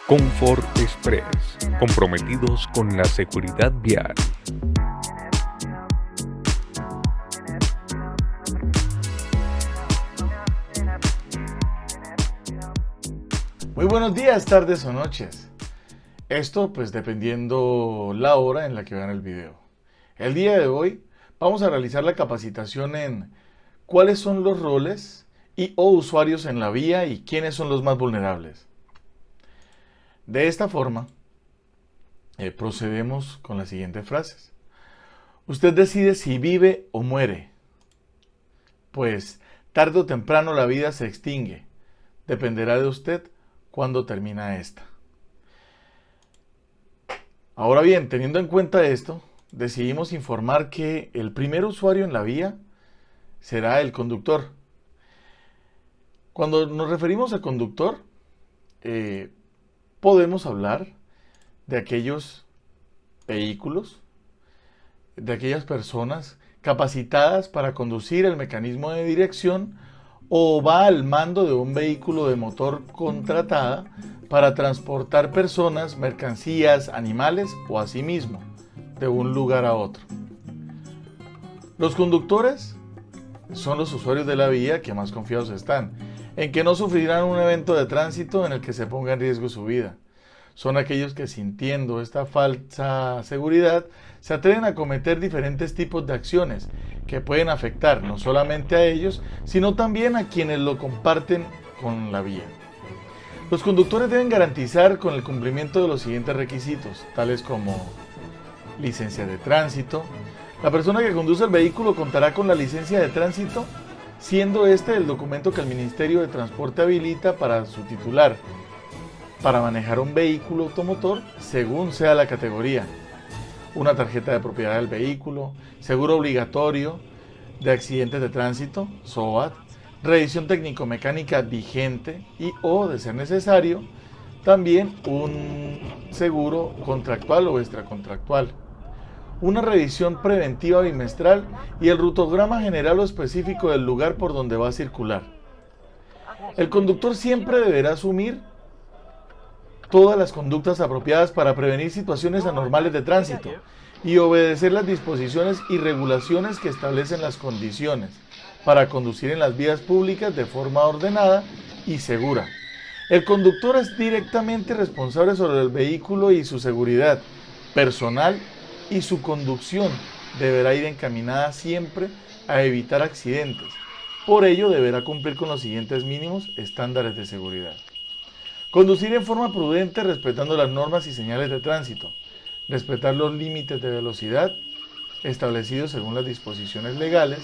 Comfort Express, comprometidos con la seguridad vial. Muy buenos días, tardes o noches. Esto pues dependiendo la hora en la que vean el video. El día de hoy vamos a realizar la capacitación en cuáles son los roles o usuarios en la vía y quiénes son los más vulnerables. De esta forma, procedemos con las siguientes frases. Usted decide si vive o muere. Pues tarde o temprano la vida se extingue. Dependerá de usted cuándo termina esta. Ahora bien, teniendo en cuenta esto, decidimos informar que el primer usuario en la vía será el conductor. Cuando nos referimos a conductor, podemos hablar de aquellos vehículos, de aquellas personas capacitadas para conducir el mecanismo de dirección o va al mando de un vehículo de motor contratada para transportar personas, mercancías, animales o a sí mismo de un lugar a otro. Los conductores son los usuarios de la vía que más confiados están en que no sufrirán un evento de tránsito en el que se ponga en riesgo su vida. Son aquellos que, sintiendo esta falsa seguridad, se atreven a cometer diferentes tipos de acciones que pueden afectar no solamente a ellos, sino también a quienes lo comparten con la vía. Los conductores deben garantizar con el cumplimiento de los siguientes requisitos, tales como licencia de tránsito. La persona que conduce el vehículo contará con la licencia de tránsito, siendo este el documento que el Ministerio de Transporte habilita para su titular, para manejar un vehículo automotor según sea la categoría. Una tarjeta de propiedad del vehículo, seguro obligatorio de accidentes de tránsito, SOAT, revisión técnico-mecánica vigente y o, de ser necesario, también un seguro contractual o extracontractual. Una revisión preventiva bimestral y el rutograma general o específico del lugar por donde va a circular. El conductor siempre deberá asumir todas las conductas apropiadas para prevenir situaciones anormales de tránsito y obedecer las disposiciones y regulaciones que establecen las condiciones para conducir en las vías públicas de forma ordenada y segura. El conductor es directamente responsable sobre el vehículo y su seguridad personal, y su conducción deberá ir encaminada siempre a evitar accidentes. Por ello deberá cumplir con los siguientes mínimos estándares de seguridad. Conducir en forma prudente respetando las normas y señales de tránsito. Respetar los límites de velocidad establecidos según las disposiciones legales.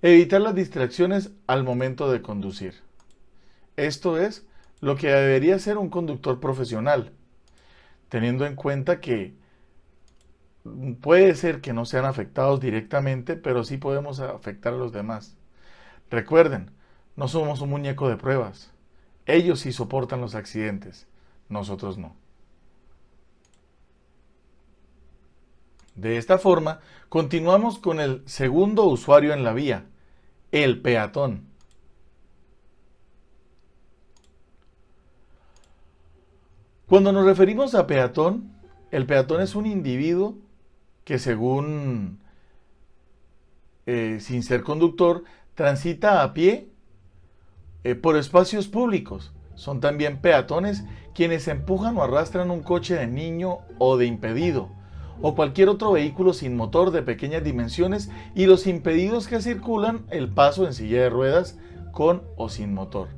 Evitar las distracciones al momento de conducir. Esto es lo que debería ser un conductor profesional, teniendo en cuenta que puede ser que no sean afectados directamente, pero sí podemos afectar a los demás. Recuerden, no somos un muñeco de pruebas. Ellos sí soportan los accidentes, nosotros no. De esta forma, continuamos con el segundo usuario en la vía, el peatón. Cuando nos referimos a peatón, el peatón es un individuo que según, sin ser conductor, transita a pie por espacios públicos. Son también peatones quienes empujan o arrastran un coche de niño o de impedido, o cualquier otro vehículo sin motor de pequeñas dimensiones, y los impedidos que circulan el paso en silla de ruedas con o sin motor.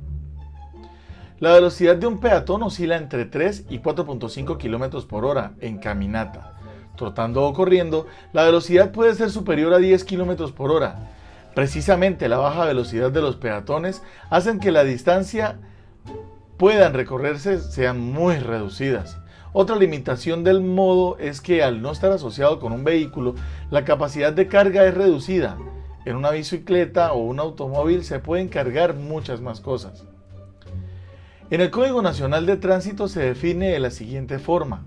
La velocidad de un peatón oscila entre 3 y 4.5 km por hora en caminata. Trotando o corriendo, la velocidad puede ser superior a 10 km por hora. Precisamente la baja velocidad de los peatones hacen que la distancia puedan recorrerse sean muy reducidas. Otra limitación del modo es que al no estar asociado con un vehículo, la capacidad de carga es reducida. En una bicicleta o un automóvil se pueden cargar muchas más cosas. En el Código Nacional de Tránsito se define de la siguiente forma.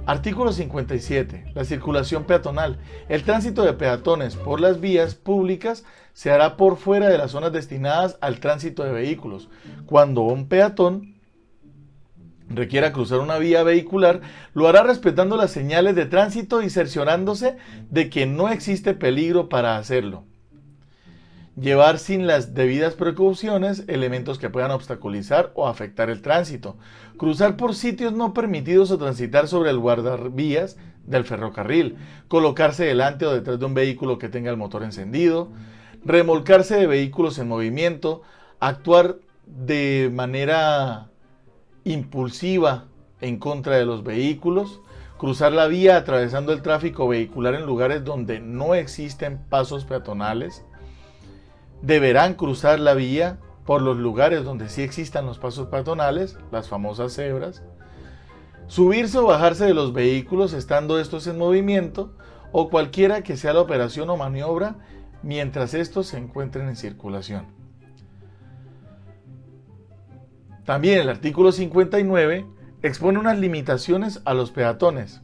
Artículo 57. La circulación peatonal. El tránsito de peatones por las vías públicas se hará por fuera de las zonas destinadas al tránsito de vehículos, cuando un peatón requiera cruzar una vía vehicular, lo hará respetando las señales de tránsito y cerciorándose de que no existe peligro para hacerlo. Llevar sin las debidas precauciones elementos que puedan obstaculizar o afectar el tránsito. Cruzar por sitios no permitidos o transitar sobre el guardavías del ferrocarril. Colocarse delante o detrás de un vehículo que tenga el motor encendido. Remolcarse de vehículos en movimiento. Actuar de manera impulsiva en contra de los vehículos. Cruzar la vía atravesando el tráfico vehicular en lugares donde no existen pasos peatonales. Deberán cruzar la vía por los lugares donde sí existan los pasos peatonales, las famosas cebras. Subirse o bajarse de los vehículos estando estos en movimiento o cualquiera que sea la operación o maniobra mientras estos se encuentren en circulación. También el artículo 59 expone unas limitaciones a los peatones.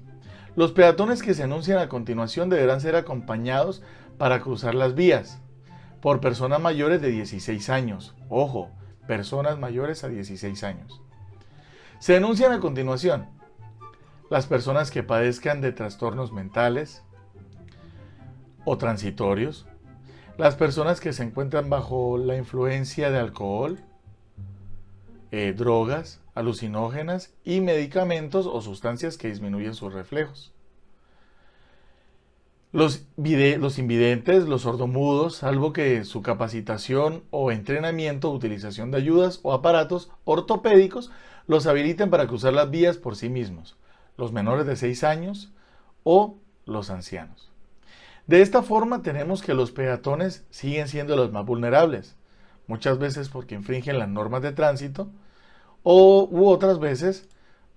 Los peatones que se enuncian a continuación deberán ser acompañados para cruzar las vías por personas mayores de 16 años. Ojo, personas mayores a 16 años. Se enuncian a continuación las personas que padezcan de trastornos mentales o transitorios, las personas que se encuentran bajo la influencia de alcohol, drogas, alucinógenas y medicamentos o sustancias que disminuyen sus reflejos. Los invidentes, los sordomudos, salvo que su capacitación o entrenamiento, utilización de ayudas o aparatos ortopédicos los habiliten para cruzar las vías por sí mismos, los menores de 6 años o los ancianos. De esta forma tenemos que los peatones siguen siendo los más vulnerables, muchas veces porque infringen las normas de tránsito u otras veces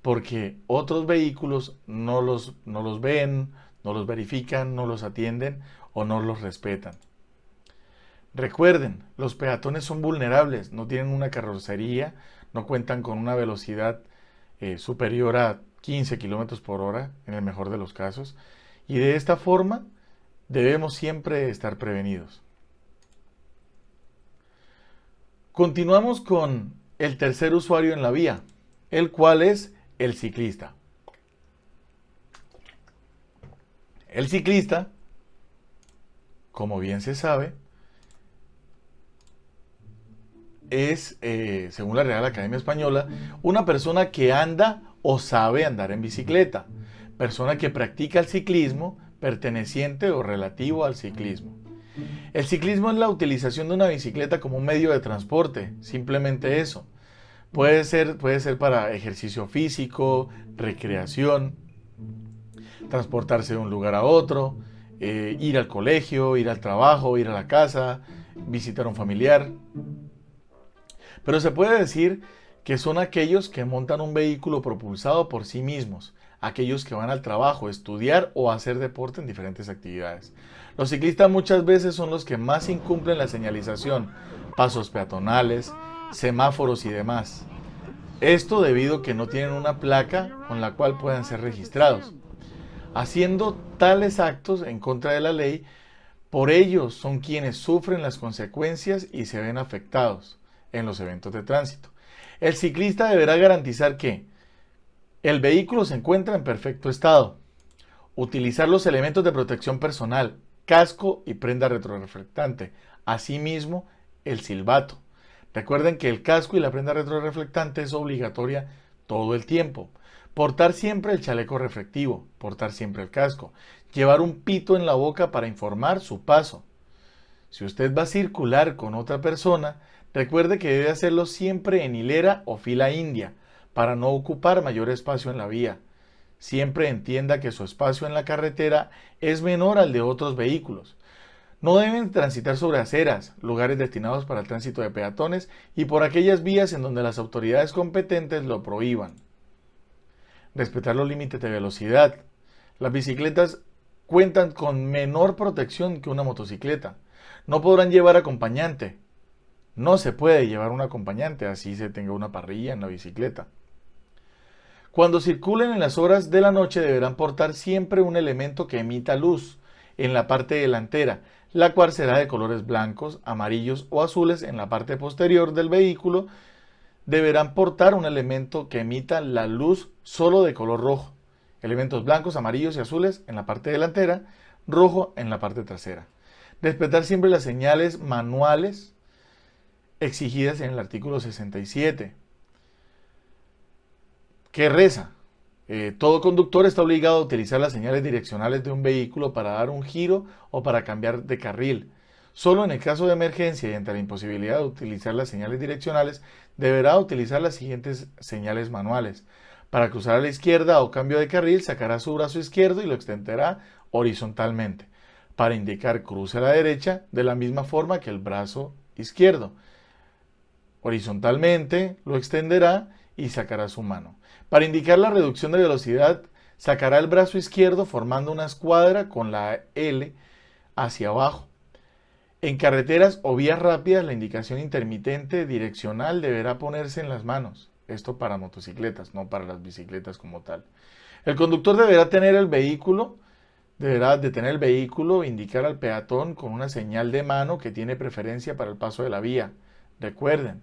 porque otros vehículos no los ven, no los verifican, no los atienden o no los respetan. Recuerden, los peatones son vulnerables, no tienen una carrocería, no cuentan con una velocidad superior a 15 km por hora, en el mejor de los casos, y de esta forma debemos siempre estar prevenidos. Continuamos con el tercer usuario en la vía, el cual es el ciclista. El ciclista, como bien se sabe, es, según la Real Academia Española, una persona que anda o sabe andar en bicicleta, persona que practica el ciclismo perteneciente o relativo al ciclismo. El ciclismo es la utilización de una bicicleta como un medio de transporte, simplemente eso. Puede ser para ejercicio físico, recreación, transportarse de un lugar a otro, ir al colegio, ir al trabajo, ir a la casa, visitar a un familiar. Pero se puede decir que son aquellos que montan un vehículo propulsado por sí mismos, aquellos que van al trabajo, estudiar o hacer deporte en diferentes actividades. Los ciclistas muchas veces son los que más incumplen la señalización, pasos peatonales, semáforos y demás. Esto debido a que no tienen una placa con la cual puedan ser registrados. Haciendo tales actos en contra de la ley, por ellos son quienes sufren las consecuencias y se ven afectados en los eventos de tránsito. El ciclista deberá garantizar que el vehículo se encuentra en perfecto estado, utilizar los elementos de protección personal, casco y prenda retroreflectante, asimismo el silbato. Recuerden que el casco y la prenda retroreflectante es obligatoria todo el tiempo. Portar siempre el chaleco reflectivo, portar siempre el casco, llevar un pito en la boca para informar su paso. Si usted va a circular con otra persona, recuerde que debe hacerlo siempre en hilera o fila india, para no ocupar mayor espacio en la vía. Siempre entienda que su espacio en la carretera es menor al de otros vehículos. No deben transitar sobre aceras, lugares destinados para el tránsito de peatones y por aquellas vías en donde las autoridades competentes lo prohíban. Respetar los límites de velocidad. Las bicicletas cuentan con menor protección que una motocicleta. No podrán llevar acompañante. No se puede llevar un acompañante, así se tenga una parrilla en la bicicleta. Cuando circulen en las horas de la noche deberán portar siempre un elemento que emita luz en la parte delantera, la cual será de colores blancos, amarillos o azules en la parte posterior del vehículo deberán portar un elemento que emita la luz solo de color rojo. Elementos blancos, amarillos y azules en la parte delantera, rojo en la parte trasera. Respetar siempre las señales manuales exigidas en el artículo 67, que reza: todo conductor está obligado a utilizar las señales direccionales de un vehículo para dar un giro o para cambiar de carril. Solo en el caso de emergencia y ante la imposibilidad de utilizar las señales direccionales, deberá utilizar las siguientes señales manuales. Para cruzar a la izquierda o cambio de carril, sacará su brazo izquierdo y lo extenderá horizontalmente. Para indicar cruce a la derecha, de la misma forma que el brazo izquierdo. Horizontalmente lo extenderá y sacará su mano. Para indicar la reducción de velocidad, sacará el brazo izquierdo formando una escuadra con la L hacia abajo. En carreteras o vías rápidas, la indicación intermitente direccional deberá ponerse en las manos. Esto para motocicletas, no para las bicicletas como tal. El conductor deberá detener el vehículo, indicar al peatón con una señal de mano que tiene preferencia para el paso de la vía. Recuerden,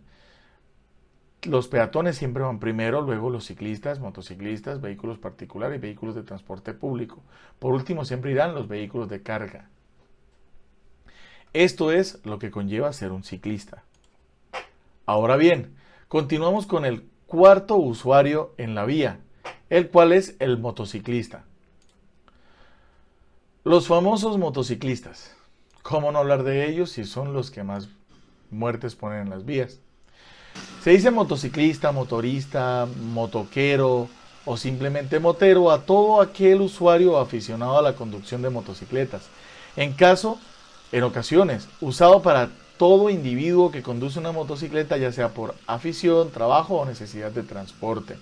los peatones siempre van primero, luego los ciclistas, motociclistas, vehículos particulares y vehículos de transporte público. Por último, siempre irán los vehículos de carga. Esto es lo que conlleva ser un ciclista. Ahora bien, continuamos con el cuarto usuario en la vía, el cual es el motociclista. Los famosos motociclistas. ¿Cómo no hablar de ellos si son los que más muertes ponen en las vías? Se dice motociclista, motorista, motoquero o simplemente motero a todo aquel usuario aficionado a la conducción de motocicletas. En ocasiones, usado para todo individuo que conduce una motocicleta, ya sea por afición, trabajo o necesidad de transporte.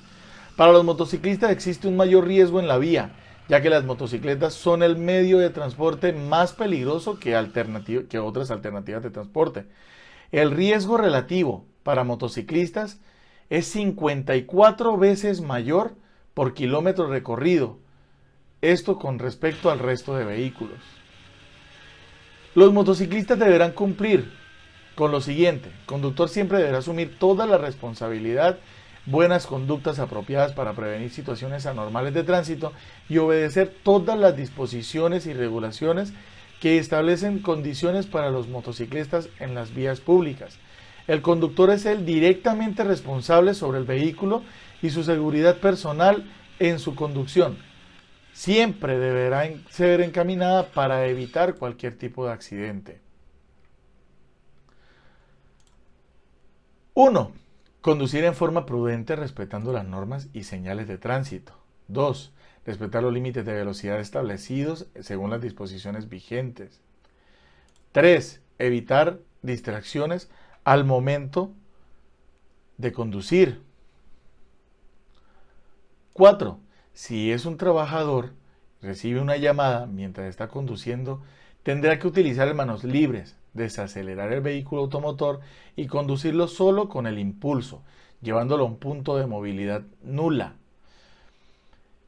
Para los motociclistas existe un mayor riesgo en la vía, ya que las motocicletas son el medio de transporte más peligroso que otras alternativas de transporte. El riesgo relativo para motociclistas es 54 veces mayor por kilómetro recorrido, esto con respecto al resto de vehículos. Los motociclistas deberán cumplir con lo siguiente: el conductor siempre deberá asumir toda la responsabilidad, buenas conductas apropiadas para prevenir situaciones anormales de tránsito y obedecer todas las disposiciones y regulaciones que establecen condiciones para los motociclistas en las vías públicas. El conductor es el directamente responsable sobre el vehículo y su seguridad personal en su conducción. Siempre deberá ser encaminada para evitar cualquier tipo de accidente. 1. Conducir en forma prudente respetando las normas y señales de tránsito. 2. Respetar los límites de velocidad establecidos según las disposiciones vigentes. 3. Evitar distracciones al momento de conducir. 4. Si es un trabajador, recibe una llamada mientras está conduciendo, tendrá que utilizar manos libres, desacelerar el vehículo automotor y conducirlo solo con el impulso, llevándolo a un punto de movilidad nula.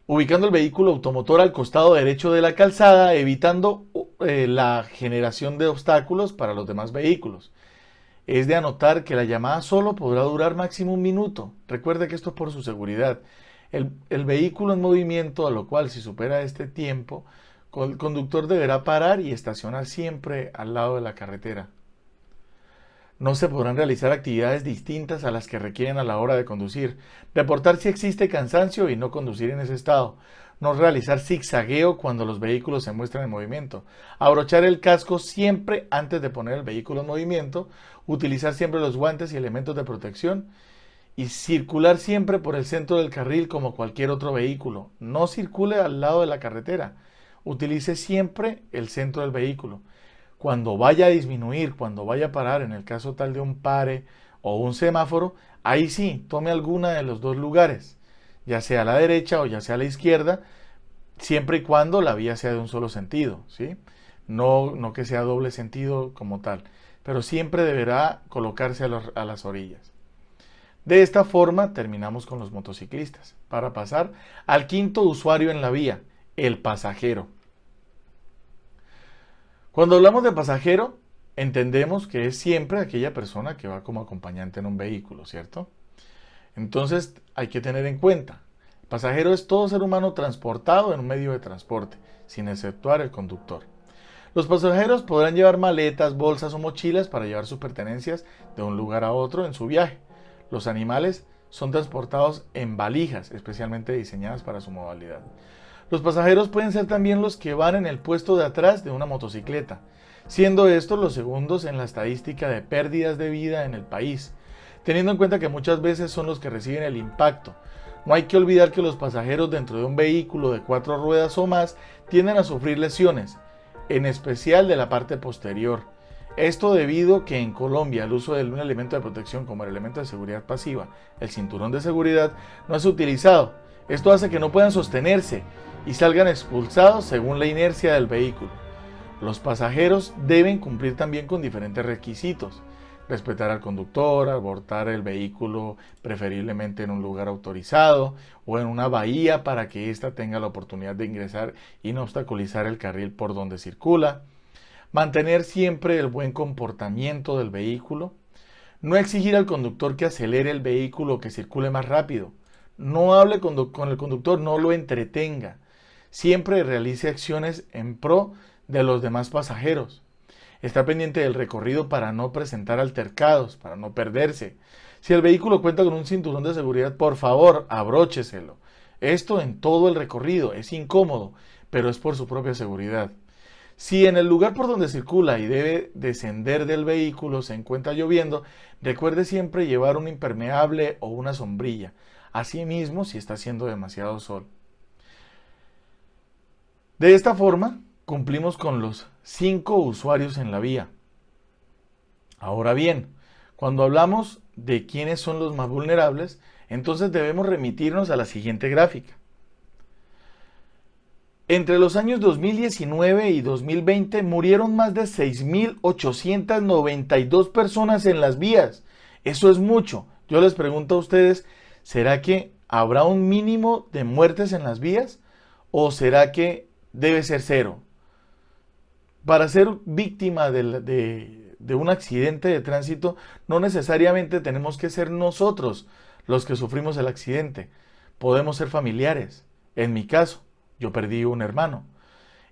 Ubicando el vehículo automotor al costado derecho de la calzada, evitando la generación de obstáculos para los demás vehículos. Es de anotar que la llamada solo podrá durar máximo 1 minuto. Recuerde que esto es por su seguridad. El vehículo en movimiento, a lo cual si supera este tiempo, el conductor deberá parar y estacionar siempre al lado de la carretera. No se podrán realizar actividades distintas a las que requieren a la hora de conducir. Reportar si existe cansancio y no conducir en ese estado. No realizar zigzagueo cuando los vehículos se muestran en movimiento. Abrochar el casco siempre antes de poner el vehículo en movimiento. Utilizar siempre los guantes y elementos de protección. Y circular siempre por el centro del carril como cualquier otro vehículo. No circule al lado de la carretera. Utilice siempre el centro del vehículo. Cuando vaya a disminuir, cuando vaya a parar, en el caso tal de un pare o un semáforo, ahí sí, tome alguna de los dos lugares, ya sea a la derecha o ya sea a la izquierda, siempre y cuando la vía sea de un solo sentido, ¿sí? No que sea doble sentido como tal, pero siempre deberá colocarse a las orillas. De esta forma terminamos con los motociclistas, para pasar al quinto usuario en la vía, el pasajero. Cuando hablamos de pasajero, entendemos que es siempre aquella persona que va como acompañante en un vehículo, ¿cierto? Entonces hay que tener en cuenta, el pasajero es todo ser humano transportado en un medio de transporte, sin exceptuar el conductor. Los pasajeros podrán llevar maletas, bolsas o mochilas para llevar sus pertenencias de un lugar a otro en su viaje. Los animales son transportados en valijas, especialmente diseñadas para su modalidad. Los pasajeros pueden ser también los que van en el puesto de atrás de una motocicleta, siendo estos los segundos en la estadística de pérdidas de vida en el país, teniendo en cuenta que muchas veces son los que reciben el impacto. No hay que olvidar que los pasajeros dentro de un vehículo de 4 ruedas o más tienden a sufrir lesiones, en especial de la parte posterior. Esto debido a que en Colombia el uso de un elemento de protección como el elemento de seguridad pasiva, el cinturón de seguridad, no es utilizado. Esto hace que no puedan sostenerse y salgan expulsados según la inercia del vehículo. Los pasajeros deben cumplir también con diferentes requisitos: respetar al conductor, abortar el vehículo preferiblemente en un lugar autorizado o en una bahía para que ésta tenga la oportunidad de ingresar y no obstaculizar el carril por donde circula, mantener siempre el buen comportamiento del vehículo, no exigir al conductor que acelere el vehículo o que circule más rápido, no hable con el conductor, no lo entretenga, siempre realice acciones en pro de los demás pasajeros. Está pendiente del recorrido para no presentar altercados, para no perderse. Si el vehículo cuenta con un cinturón de seguridad, por favor, abrócheselo. Esto en todo el recorrido, es incómodo, pero es por su propia seguridad. Si en el lugar por donde circula y debe descender del vehículo se encuentra lloviendo, recuerde siempre llevar un impermeable o una sombrilla. Asimismo, si está haciendo demasiado sol. De esta forma, cumplimos con los 5 usuarios en la vía. Ahora bien, cuando hablamos de quiénes son los más vulnerables, entonces debemos remitirnos a la siguiente gráfica. Entre los años 2019 y 2020 murieron más de 6.892 personas en las vías. Eso es mucho. Yo les pregunto a ustedes, ¿será que habrá un mínimo de muertes en las vías? ¿O será que debe ser 0? Para ser víctima de un accidente de tránsito, no necesariamente tenemos que ser nosotros los que sufrimos el accidente. Podemos ser familiares. En mi caso, yo perdí un hermano.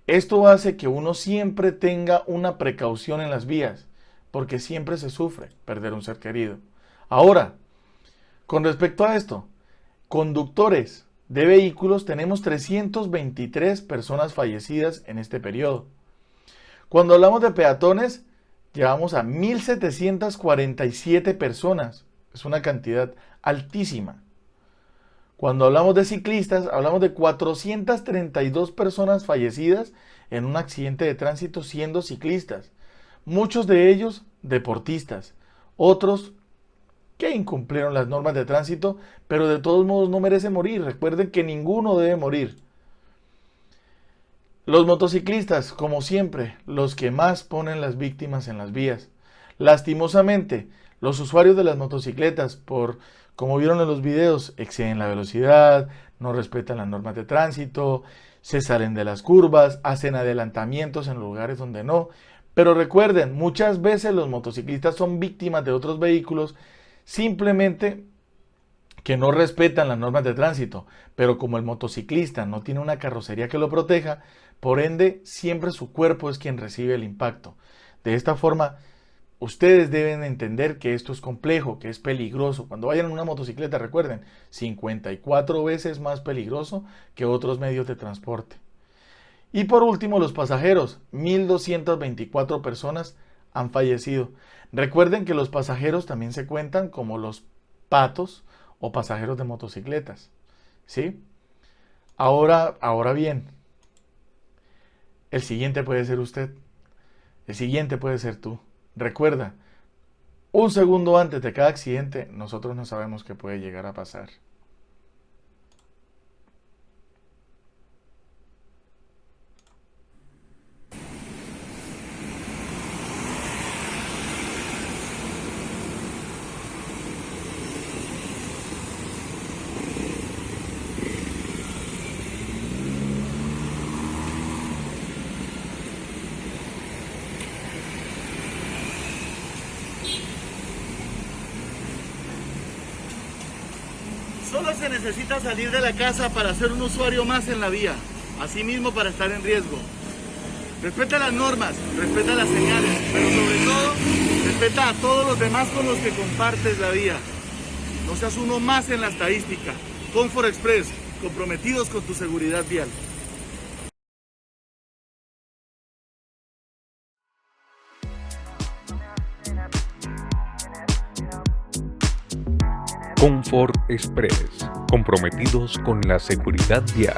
Esto hace que uno siempre tenga una precaución en las vías, porque siempre se sufre perder un ser querido. Ahora, con respecto a esto, conductores de vehículos, tenemos 323 personas fallecidas en este periodo. Cuando hablamos de peatones, llevamos a 1.747 personas. Es una cantidad altísima. Cuando hablamos de ciclistas, hablamos de 432 personas fallecidas en un accidente de tránsito siendo ciclistas. Muchos de ellos deportistas, otros que incumplieron las normas de tránsito, pero de todos modos no merecen morir. Recuerden que ninguno debe morir. Los motociclistas, como siempre, los que más ponen las víctimas en las vías. Lastimosamente, los usuarios de las motocicletas, como vieron en los videos, exceden la velocidad, no respetan las normas de tránsito, se salen de las curvas, hacen adelantamientos en lugares donde no. Pero recuerden, muchas veces los motociclistas son víctimas de otros vehículos simplemente que no respetan las normas de tránsito, pero como el motociclista no tiene una carrocería que lo proteja, por ende, siempre su cuerpo es quien recibe el impacto. De esta forma, ustedes deben entender que esto es complejo, que es peligroso. Cuando vayan en una motocicleta, recuerden, 54 veces más peligroso que otros medios de transporte. Y por último, los pasajeros, 1.224 personas han fallecido. Recuerden que los pasajeros también se cuentan como los patos o pasajeros de motocicletas, ¿sí? Ahora bien, el siguiente puede ser usted, el siguiente puede ser tú. Recuerda, un segundo antes de cada accidente, nosotros no sabemos qué puede llegar a pasar. solo se necesita salir de la casa para ser un usuario más en la vía, asimismo para estar en riesgo. Respeta las normas, respeta las señales, pero sobre todo, respeta a todos los demás con los que compartes la vía. No seas uno más en la estadística. Comfort Express, comprometidos con tu seguridad vial. Comfort Express, comprometidos con la seguridad vial.